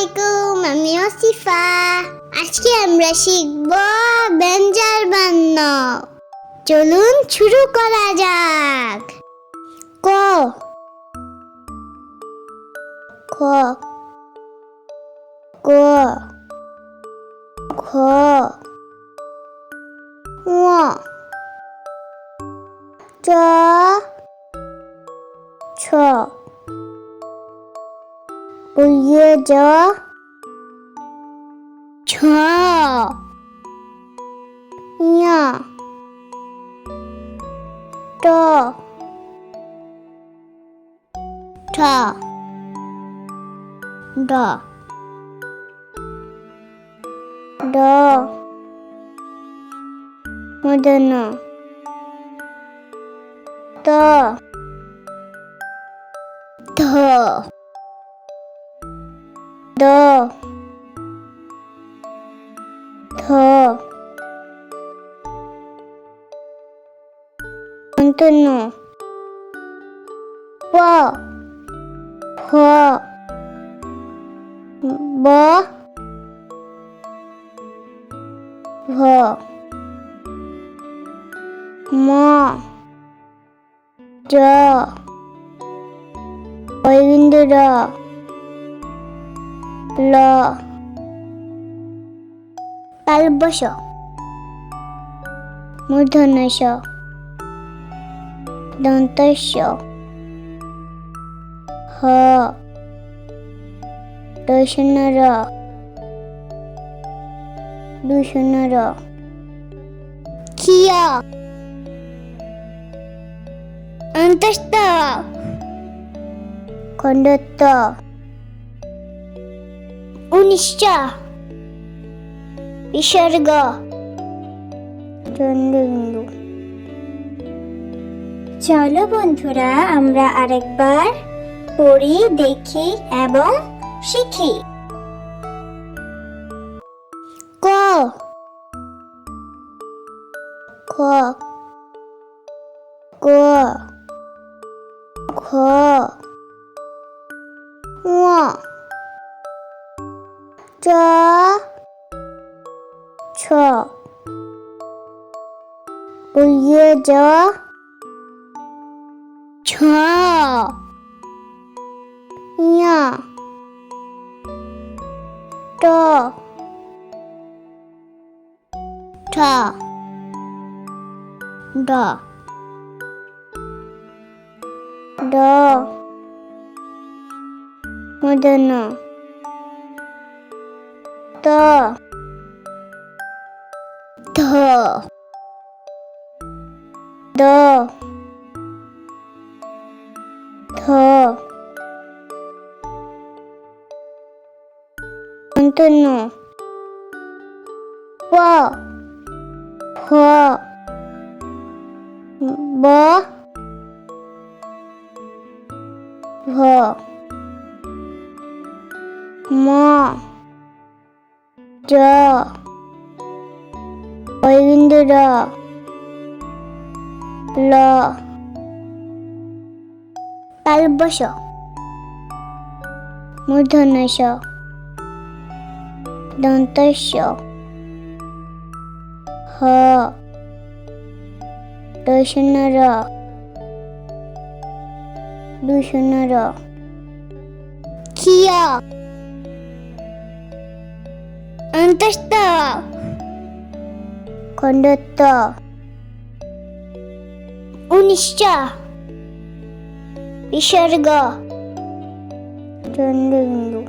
আলাইকুম, আমি ওসিফা। আজকে আমরা শিখব ব্যঞ্জন বর্ণ। চলুন শুরু করা যাক। ক খ গ ঘ ঙ চ ছ উইয়ে জ ঝ ঞ ট ঠ ড ড মূর্ধন্য ত ধ দ ধ দন্তন্য প ফ ব ভ ম জ বয়বিন্দু র ল তালব্য শ মূর্ধন্য ষ দন্ত স হ দশন্য র দুশন্য র খিয়া অন্তস্থ খণ্ডত্ব উনিশ্চ বিসর্গ চন্দ্রবিন্দু। চলো বন্ধুরা, আমরা আরেকবার পড়ি, দেখি এবং শিখি। ক খ গ ঘ ঙ চ ছ উইয়ে জ ঝ ঞ ট ঠ ড ড মূর্ধন্য ত ধ দ ধ দন্তন্য প ফ ব ভ ম জ বয়বিন্দু র ল তালব্য শ মূর্ধন্য ষ দন্ত স হ দশন্য র দুশন্য র খিয়া অন্তস্থ খণ্ডত্ব উনিশ্চ বিসর্গ চন্দ্রবিন্দু।